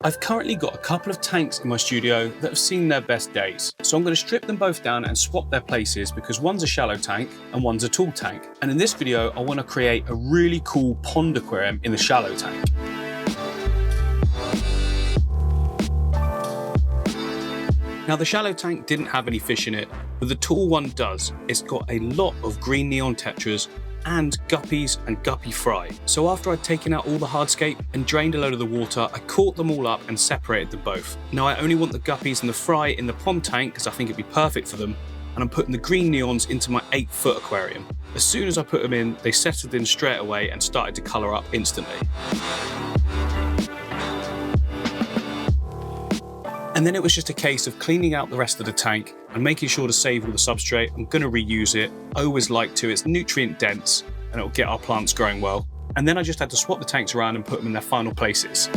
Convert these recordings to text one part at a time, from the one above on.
I've currently got a couple of tanks in my studio that have seen their best days. So I'm going to strip them both down and swap their places because one's a shallow tank and one's a tall tank. And in this video, I want to create a really cool pond aquarium in the shallow tank. Now the shallow tank didn't have any fish in it, but the tall one does. It's got a lot of green neon tetras and guppies and guppy fry. So after I'd taken out all the hardscape and drained a load of the water, I caught them all up and separated them both. Now I only want the guppies and the fry in the pond tank because I think it'd be perfect for them, and I'm putting the green neons into my 8-foot aquarium. As soon as I put them in, they settled in straight away and started to colour up instantly. And then it was just a case of cleaning out the rest of the tank and making sure to save all the substrate. I'm going to reuse it. I always like to. It's nutrient dense and it'll get our plants growing well. And then I just had to swap the tanks around and put them in their final places.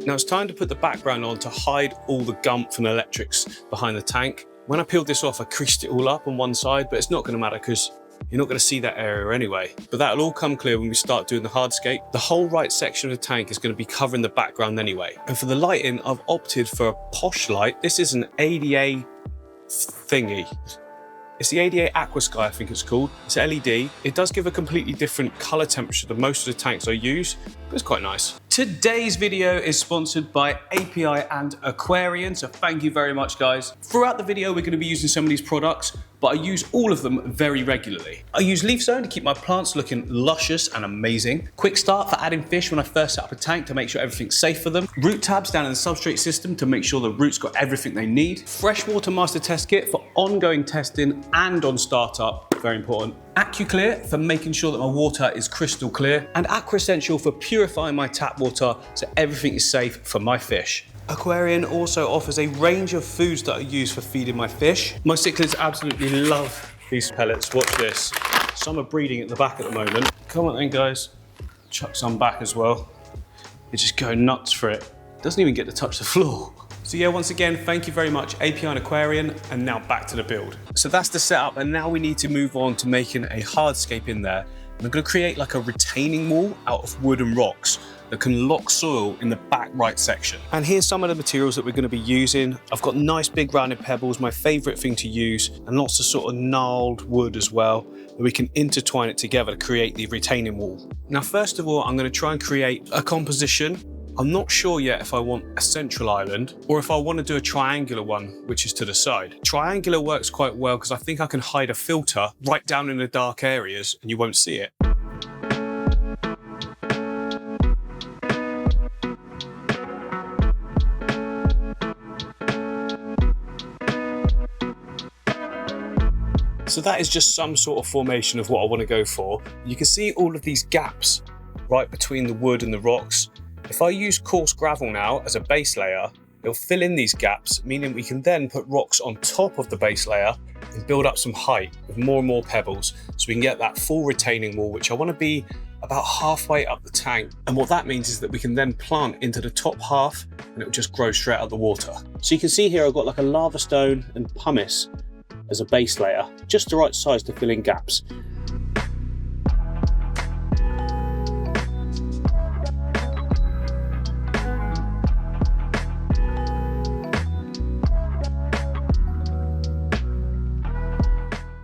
Now it's time to put the background on to hide all the gump and electrics behind the tank. When I peeled this off, I creased it all up on one side, but it's not going to matter because you're not going to see that area anyway. But that'll all come clear when we start doing the hardscape. The whole right section of the tank is going to be covering the background anyway. And for the lighting, I've opted for a posh light. This is an ADA thingy. It's the ADA Aquascape, I think it's called. It's LED. It does give a completely different color temperature than most of the tanks I use, but it's quite nice. Today's video is sponsored by API and Aquarian, so thank you very much, guys. Throughout the video, we're going to be using some of these products, but I use all of them very regularly. I use Leaf Zone to keep my plants looking luscious and amazing. Quick Start for adding fish when I first set up a tank to make sure everything's safe for them. Root tabs down in the substrate system to make sure the roots got everything they need. Freshwater Master Test Kit for ongoing testing and on startup, very important. AquaClear for making sure that my water is crystal clear, and Aqua Essential for purifying my tap water so everything is safe for my fish. Aquarian also offers a range of foods that I use for feeding my fish. My cichlids absolutely love these pellets. Watch this. Some are breeding at the back at the moment. Come on then, guys. Chuck some back as well. They just go nuts for it. Doesn't even get to touch the floor. So yeah, once again, thank you very much, API and Aquarian, and now back to the build. So that's the setup, and now we need to move on to making a hardscape in there. And I'm gonna create like a retaining wall out of wood and rocks that can lock soil in the back right section. And here's some of the materials that we're gonna be using. I've got nice big rounded pebbles, my favorite thing to use, and lots of sort of gnarled wood as well, that we can intertwine it together to create the retaining wall. Now, first of all, I'm gonna try and create a composition. I'm not sure yet if I want a central island or if I want to do a triangular one, which is to the side. Triangular works quite well because I think I can hide a filter right down in the dark areas and you won't see it. So that is just some sort of formation of what I want to go for. You can see all of these gaps right between the wood and the rocks. If I use coarse gravel now as a base layer, it'll fill in these gaps, meaning we can then put rocks on top of the base layer and build up some height with more and more pebbles so we can get that full retaining wall, which I want to be about halfway up the tank. And what that means is that we can then plant into the top half and it'll just grow straight out of the water. So you can see here I've got like a lava stone and pumice as a base layer, just the right size to fill in gaps.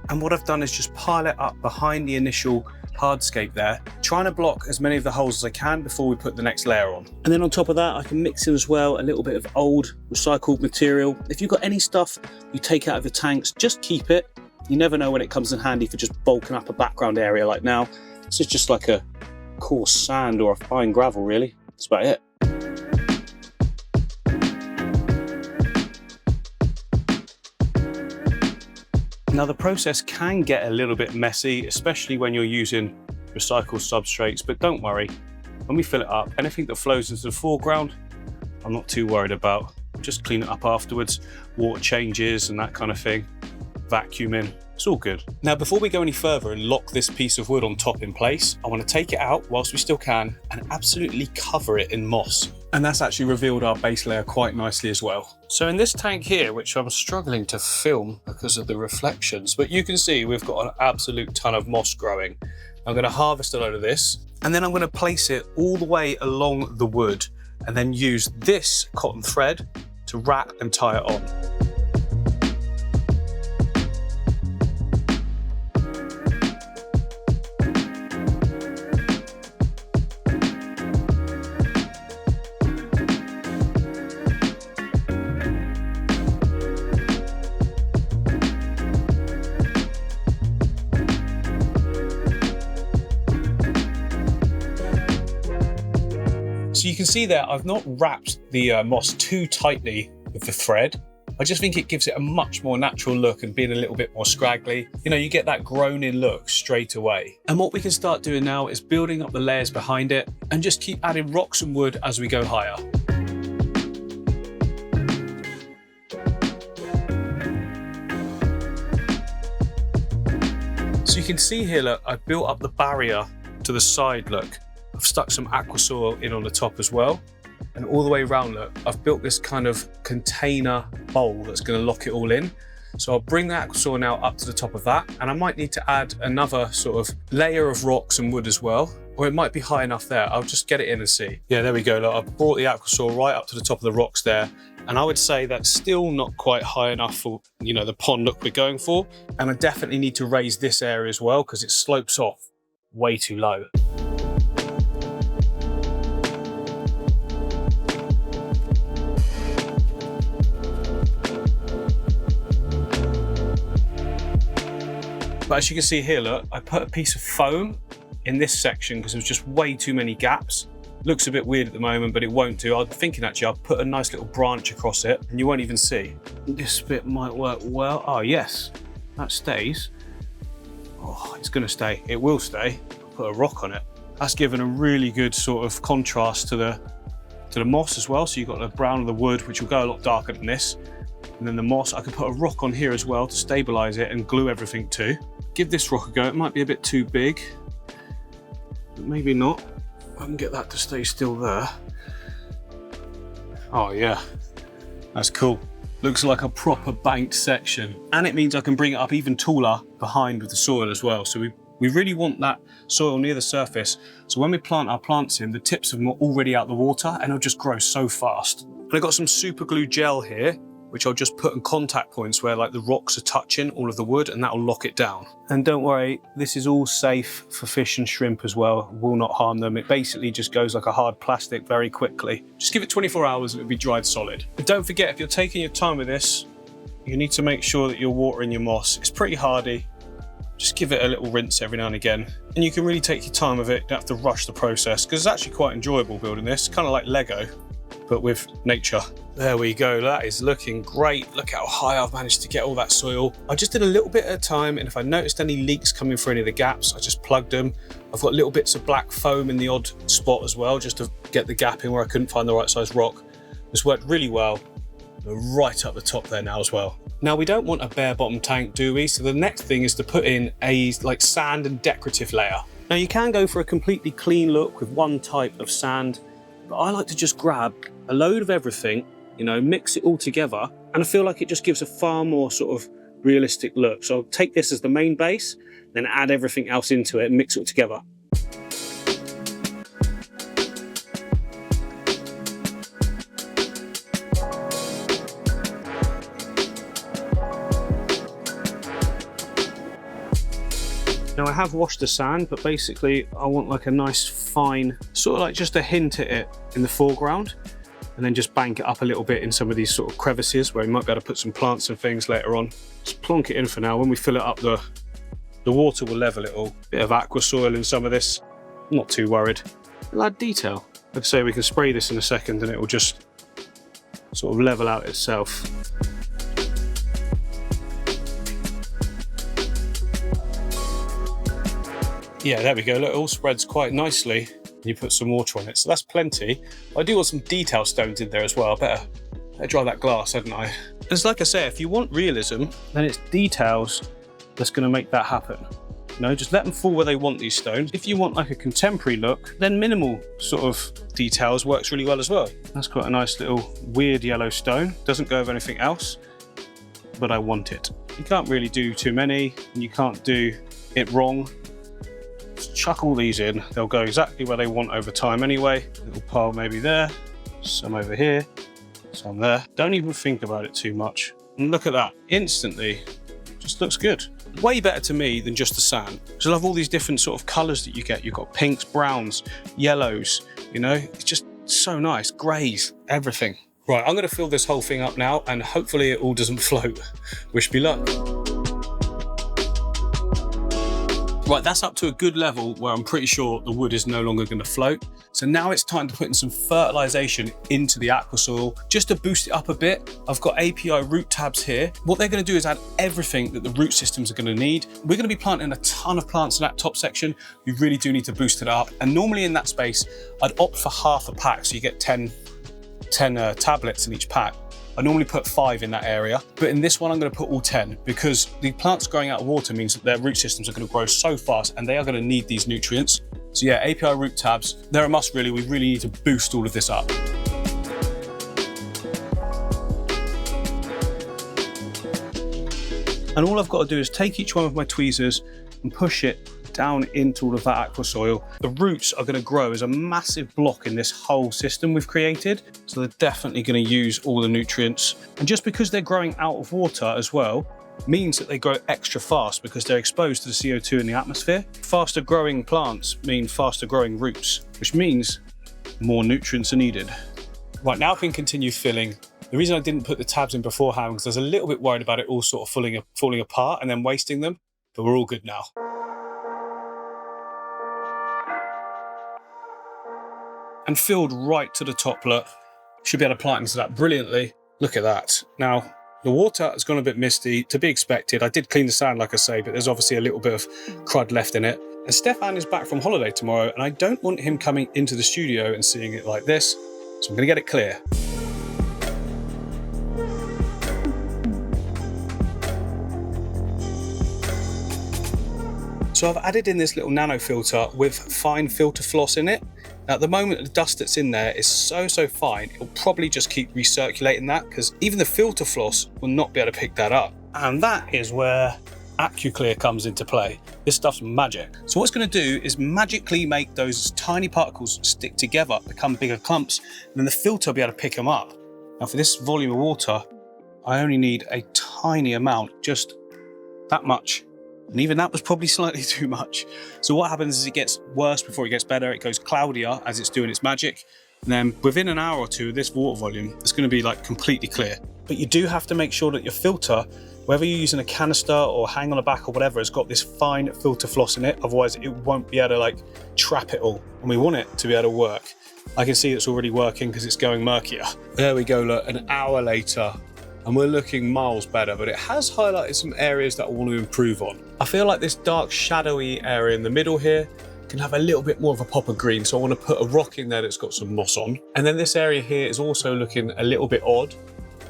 And what I've done is just pile it up behind the initial hardscape there, trying to block as many of the holes as I can before we put the next layer on. And then on top of that, I can mix in as well a little bit of old recycled material. If you've got any stuff you take out of your tanks, just keep it. You never know when it comes in handy for just bulking up a background area like now. This is just like a coarse sand or a fine gravel, really. That's about it. Now the process can get a little bit messy, especially when you're using recycled substrates, but don't worry, when we fill it up, anything that flows into the foreground, I'm not too worried about. Just clean it up afterwards, water changes and that kind of thing, vacuuming, it's all good. Now before we go any further and lock this piece of wood on top in place, I want to take it out whilst we still can and absolutely cover it in moss. And that's actually revealed our base layer quite nicely as well. So in this tank here, which I'm struggling to film because of the reflections, but you can see we've got an absolute ton of moss growing. I'm going to harvest a load of this, and then I'm going to place it all the way along the wood, and then use this cotton thread to wrap and tie it on. So you can see there, I've not wrapped the moss too tightly with the thread. I just think it gives it a much more natural look, and being a little bit more scraggly, you know, you get that grown in look straight away. And what we can start doing now is building up the layers behind it and just keep adding rocks and wood as we go higher. So you can see here, look, I've built up the barrier to the side, look. I've stuck some aqua soil in on the top as well. And all the way around, look, I've built this kind of container bowl that's going to lock it all in. So I'll bring the aqua soil now up to the top of that. And I might need to add another sort of layer of rocks and wood as well. Or it might be high enough there. I'll just get it in and see. Yeah, there we go. Look, I've brought the aqua soil right up to the top of the rocks there. And I would say that's still not quite high enough for, you know, the pond look we're going for. And I definitely need to raise this area as well, because it slopes off way too low. But as you can see here, look, I put a piece of foam in this section because there's just way too many gaps. Looks a bit weird at the moment, but it won't do. I'm thinking actually I'll put a nice little branch across it and you won't even see. This bit might work well. Oh yes, that stays. Oh, it's gonna stay. It will stay. I'll put a rock on it. That's given a really good sort of contrast to the moss as well. So you've got the brown of the wood, which will go a lot darker than this. And then the moss, I could put a rock on here as well to stabilize it and glue everything to. Give this rock a go. It might be a bit too big, but maybe not. I can get that to stay still there. Oh yeah, that's cool. Looks like a proper banked section. And it means I can bring it up even taller behind with the soil as well. So we really want that soil near the surface. So when we plant our plants in, the tips of them are already out the water and they'll just grow so fast. And I've got some super glue gel here, which I'll just put in contact points where like the rocks are touching all of the wood, and that'll lock it down. And don't worry, this is all safe for fish and shrimp as well. It will not harm them. It basically just goes like a hard plastic very quickly. Just give it 24 hours and it'll be dried solid. But don't forget, if you're taking your time with this, you need to make sure that you're watering your moss. It's pretty hardy. Just give it a little rinse every now and again. And you can really take your time with it. You don't have to rush the process, because it's actually quite enjoyable building this, kind of like Lego, but with nature. There we go, that is looking great. Look how high I've managed to get all that soil. I just did a little bit at a time, and if I noticed any leaks coming through any of the gaps, I just plugged them. I've got little bits of black foam in the odd spot as well, just to get the gap in where I couldn't find the right size rock. This worked really well. We're right up the top there now as well. Now we don't want a bare bottom tank, do we? So the next thing is to put in a like sand and decorative layer. Now you can go for a completely clean look with one type of sand, but I like to just grab a load of everything, you know, mix it all together, and I feel like it just gives a far more sort of realistic look. So I'll take this as the main base, then add everything else into it and mix it all together. Now I have washed the sand, but basically I want like a nice fine, sort of like just a hint at it in the foreground, and then just bank it up a little bit in some of these sort of crevices where we might be able to put some plants and things later on. Just plonk it in for now. When we fill it up, the water will level it all. Bit of aqua soil in some of this, I'm not too worried. It'll add detail. Like I say, we can spray this in a second and it will just sort of level out itself. Yeah, there we go. Look, it all spreads quite nicely. You put some water on it, so that's plenty. I do want some detail stones in there as well. I better dry that glass, hadn't I? And it's like I say, if you want realism, then it's details that's going to make that happen. You know, just let them fall where they want, these stones. If you want like a contemporary look, then minimal sort of details works really well as well. That's quite a nice little weird yellow stone. Doesn't go with anything else, but I want it. You can't really do too many, and you can't do it wrong. Just chuck all these in. They'll go exactly where they want over time anyway. A little pile maybe there, some over here, some there. Don't even think about it too much. And look at that, instantly, just looks good. Way better to me than just the sand. Because I love all these different sort of colors that you get. You've got pinks, browns, yellows, you know, it's just so nice. Grays, everything. Right, I'm gonna fill this whole thing up now and hopefully it all doesn't float. Wish me luck. Right, that's up to a good level where I'm pretty sure the wood is no longer gonna float. So now it's time to put in some fertilization into the aqua soil just to boost it up a bit. I've got API root tabs here. What they're gonna do is add everything that the root systems are gonna need. We're gonna be planting a ton of plants in that top section. We really do need to boost it up. And normally in that space, I'd opt for half a pack. So you get 10 tablets in each pack. I normally put 5 in that area, but in this one I'm going to put all 10 because the plants growing out of water means that their root systems are going to grow so fast and they are going to need these nutrients. So yeah, API root tabs, they're a must really. We really need to boost all of this up. And all I've got to do is take each one of my tweezers and push it down into all of that aqua soil. The roots are going to grow as a massive block in this whole system we've created. So they're definitely going to use all the nutrients. And just because they're growing out of water as well, means that they grow extra fast because they're exposed to the CO2 in the atmosphere. Faster growing plants mean faster growing roots, which means more nutrients are needed. Right, now I can continue filling. The reason I didn't put the tabs in beforehand was I was a little bit worried about it all sort of falling apart and then wasting them, but we're all good now. And filled right to the top, look. Should be able to plant into that brilliantly. Look at that. Now, the water has gone a bit misty, to be expected. I did clean the sand, like I say, but there's obviously a little bit of crud left in it. And Stefan is back from holiday tomorrow, and I don't want him coming into the studio and seeing it like this, so I'm gonna get it clear. So I've added in this little nano filter with fine filter floss in it. Now, at the moment, the dust that's in there is so fine, it'll probably just keep recirculating that because even the filter floss will not be able to pick that up. And that is where AquaClear comes into play. This stuff's magic. So what it's going to do is magically make those tiny particles stick together, become bigger clumps, and then the filter will be able to pick them up. Now, for this volume of water, I only need a tiny amount, just that much. And even that was probably slightly too much. So what happens is it gets worse before it gets better. It goes cloudier as it's doing its magic. And then within an hour or two, this water volume is going to be like completely clear. But you do have to make sure that your filter, whether you're using a canister or hang on the back or whatever, has got this fine filter floss in it. Otherwise it won't be able to like trap it all. And we want it to be able to work. I can see it's already working because it's going murkier. There we go, look, an hour later. And we're looking miles better, but it has highlighted some areas that I want to improve on. I feel like this dark shadowy area in the middle here can have a little bit more of a pop of green, so I want to put a rock in there that's got some moss on. And then this area here is also looking a little bit odd,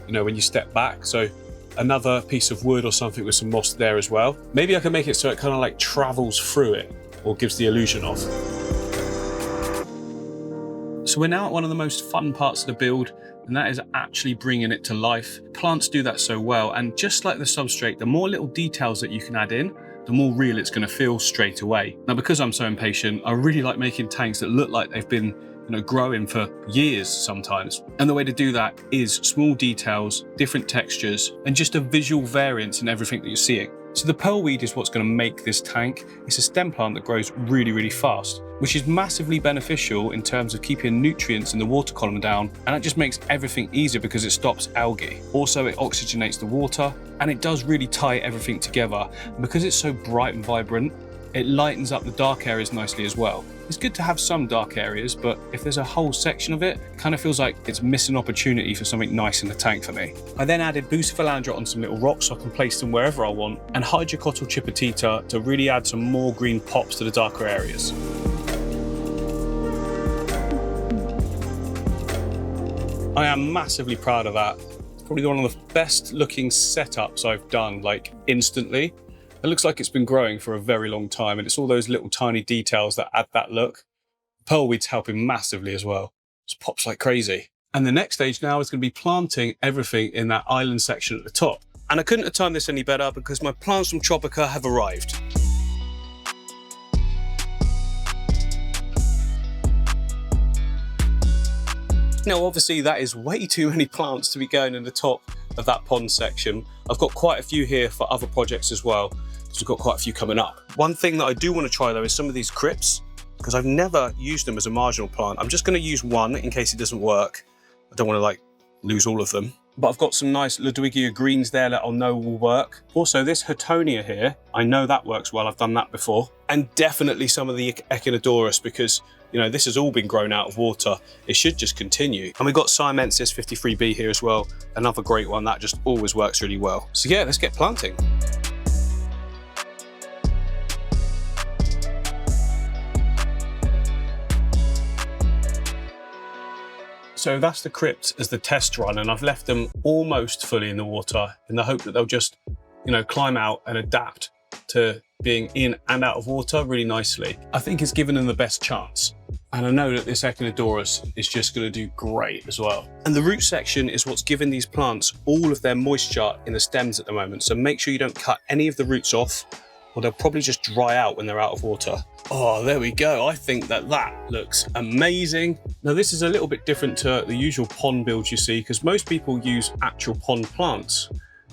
you know, when you step back. So another piece of wood or something with some moss there as well. Maybe I can make it so it kind of like travels through it or gives the illusion of. So we're now at one of the most fun parts of the build, and that is actually bringing it to life. Plants do that so well, and just like the substrate, the more little details that you can add in, the more real it's going to feel straight away. Now, because I'm so impatient, I really like making tanks that look like they've been growing for years sometimes. And the way to do that is small details, different textures, and just a visual variance in everything that you're seeing. So the pearlweed is what's going to make this tank. It's a stem plant that grows really fast, which is massively beneficial in terms of keeping nutrients in the water column down, and it just makes everything easier because it stops algae. Also, it oxygenates the water, and it does really tie everything together. And because it's so bright and vibrant, it lightens up the dark areas nicely as well. It's good to have some dark areas, but if there's a whole section of it, it kind of feels like it's missing opportunity for something nice in the tank for me. I then added Busiphyllandra on some little rocks so I can place them wherever I want, and Hydrocotyle chipotita to really add some more green pops to the darker areas. I am massively proud of that. It's probably one of the best looking setups I've done, like instantly. It looks like it's been growing for a very long time, and it's all those little tiny details that add that look. Pearlweed's helping massively as well. It pops like crazy. And the next stage now is going to be planting everything in that island section at the top. And I couldn't have timed this any better because my plants from Tropica have arrived. Now, obviously that is way too many plants to be going in the top of that pond section. I've got quite a few here for other projects as well, because we've got quite a few coming up. One thing that I do want to try though is some of these crypts, because I've never used them as a marginal plant. I'm just going to use one in case it doesn't work. I don't want to like lose all of them. But I've got some nice Ludwigia greens there that I'll know will work. Also, this Hetonia here, I know that works well. I've done that before. And definitely some of the Echinodorus, because you know, this has all been grown out of water. It should just continue. And we've got Siamensis 53B here as well. Another great one that just always works really well. So yeah, let's get planting. So that's the crypt as the test run, and I've left them almost fully in the water in the hope that they'll just, you know, climb out and adapt to being in and out of water really nicely. I think it's given them the best chance. And I know that this Echinodorus is just going to do great as well. And the root section is what's given these plants all of their moisture in the stems at the moment. So make sure you don't cut any of the roots off, or they'll probably just dry out when they're out of water. Oh, there we go. I think that looks amazing. Now this is a little bit different to the usual pond builds you see, because most people use actual pond plants.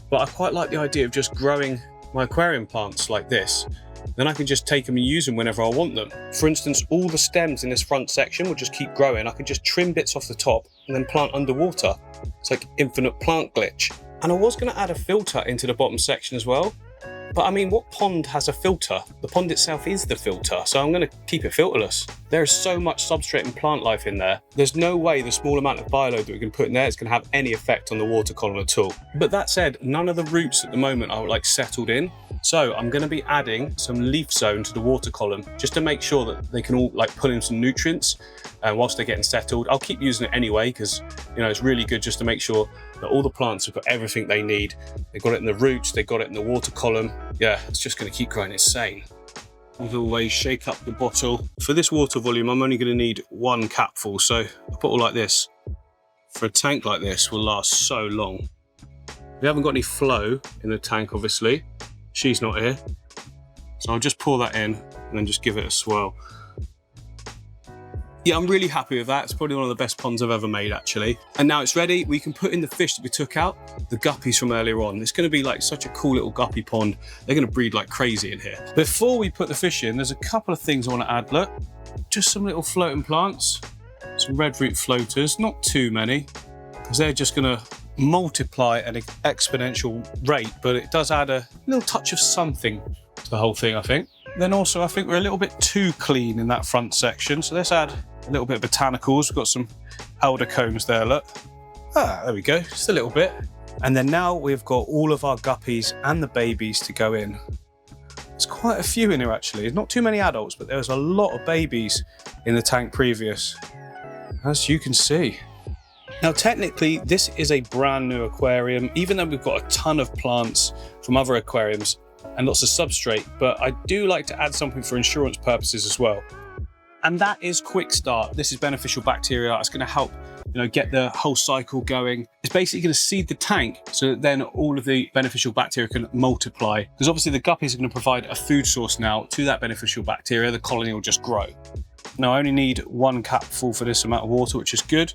But I quite like the idea of just growing my aquarium plants like this. Then I can just take them and use them whenever I want them. For instance, all the stems in this front section will just keep growing. I can just trim bits off the top and then plant underwater. It's like infinite plant glitch. And I was going to add a filter into the bottom section as well. But I mean, what pond has a filter? The pond itself is the filter, so I'm going to keep it filterless. There is so much substrate and plant life in there. There's no way the small amount of bioload that we can put in there is going to have any effect on the water column at all. But that said, none of the roots at the moment are like settled in. So I'm going to be adding some leaf zone to the water column just to make sure that they can all like pull in some nutrients whilst they're getting settled. I'll keep using it anyway because, you know, it's really good just to make sure that all the plants have got everything they need. They've got it in the roots, they've got it in the water column. Yeah, it's just going to keep growing insane. As always, shake up the bottle. For this water volume, I'm only going to need 1 capful. So a bottle like this for a tank like this will last so long. We haven't got any flow in the tank, obviously. She's not here. So I'll just pour that in and then just give it a swirl. Yeah, I'm really happy with that. It's probably one of the best ponds I've ever made, actually. And now it's ready. We can put in the fish that we took out, the guppies from earlier on. It's going to be like such a cool little guppy pond. They're going to breed like crazy in here. Before we put the fish in, there's a couple of things I want to add. Look, just some little floating plants, some red root floaters, not too many, because they're just going to multiply at an exponential rate, but it does add a little touch of something to the whole thing, I think. Then also, I think we're a little bit too clean in that front section, so let's add a little bit of botanicals. We've got some elder combs there, look. Ah, there we go, just a little bit. And then now we've got all of our guppies and the babies to go in. There's quite a few in here, actually. There's not too many adults, but there's a lot of babies in the tank previous, as you can see. Now, technically, this is a brand new aquarium, even though we've got a ton of plants from other aquariums and lots of substrate, but I do like to add something for insurance purposes as well. And that is Quick Start. This is beneficial bacteria. It's going to help, you know, get the whole cycle going. It's basically going to seed the tank so that then all of the beneficial bacteria can multiply. Because obviously the guppies are going to provide a food source now to that beneficial bacteria. The colony will just grow. Now, I only need 1 capful for this amount of water, which is good.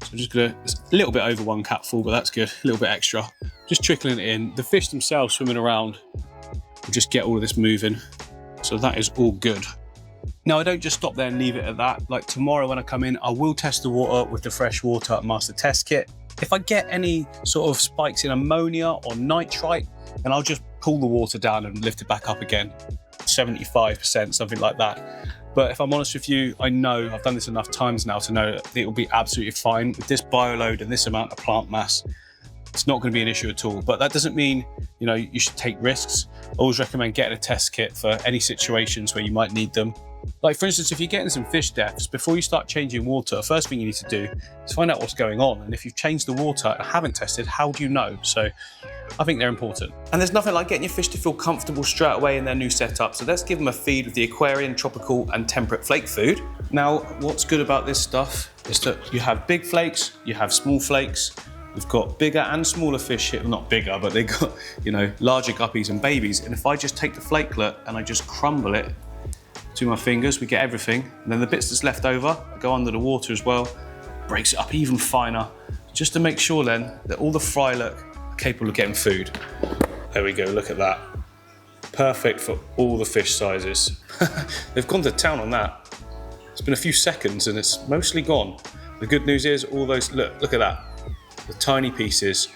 So I'm just going to, it's a little bit over 1 capful, but that's good. A little bit extra. Just trickling it in. The fish themselves swimming around will just get all of this moving. So that is all good. Now, I don't just stop there and leave it at that. Like tomorrow when I come in, I will test the water with the fresh water master test kit. If I get any sort of spikes in ammonia or nitrite, then I'll just pull the water down and lift it back up again. 75%, something like that. But if I'm honest with you, I know I've done this enough times now to know that it will be absolutely fine with this bioload and this amount of plant mass. It's not going to be an issue at all. But that doesn't mean, you know, you should take risks. I always recommend getting a test kit for any situations where you might need them. Like for instance, if you're getting some fish deaths, before you start changing water, first thing you need to do is find out what's going on. And if you've changed the water and haven't tested, how do you know? So I think they're important. And there's nothing like getting your fish to feel comfortable straight away in their new setup. So let's give them a feed with the Aquarian tropical and temperate flake food. Now, what's good about this stuff is that you have big flakes, you have small flakes. We've got bigger and smaller fish here. Well, not bigger, but they've got, you know, larger guppies and babies. And if I just take the flakelet and I just crumble it to my fingers, we get everything. And then the bits that's left over go under the water as well. breaks it up even finer, just to make sure then that all the fry look are capable of getting food. There we go, look at that. Perfect for all the fish sizes. They've gone to town on that. It's been a few seconds and it's mostly gone. The good news is all those, look at that. The tiny pieces,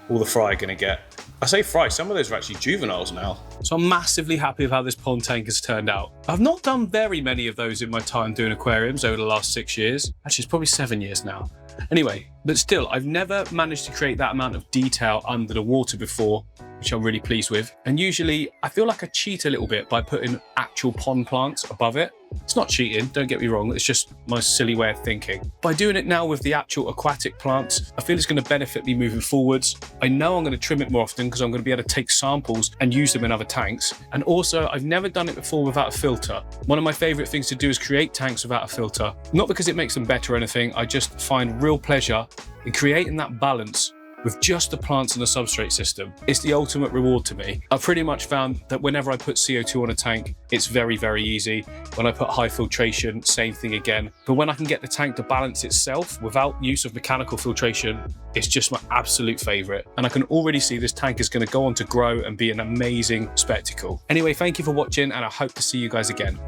all the fry are gonna get. I say fry, some of those are actually juveniles now. So I'm massively happy with how this pond tank has turned out. I've not done very many of those in my time doing aquariums over the last 6 years. Actually, it's probably 7 years now. Anyway, but still, I've never managed to create that amount of detail under the water before, which I'm really pleased with. And usually I feel like I cheat a little bit by putting actual pond plants above it. It's not cheating, don't get me wrong, it's just my silly way of thinking. By doing it now with the actual aquatic plants, I feel it's going to benefit me moving forwards. I know I'm going to trim it more often because I'm going to be able to take samples and use them in other tanks. And also, I've never done it before without a filter. One of my favourite things to do is create tanks without a filter. Not because it makes them better or anything, I just find real pleasure in creating that balance with just the plants and the substrate system. It's the ultimate reward to me. I've pretty much found that whenever I put CO2 on a tank, it's very, very easy. When I put high filtration, same thing again. But when I can get the tank to balance itself without use of mechanical filtration, it's just my absolute favorite. And I can already see this tank is going to go on to grow and be an amazing spectacle. Anyway, thank you for watching and I hope to see you guys again.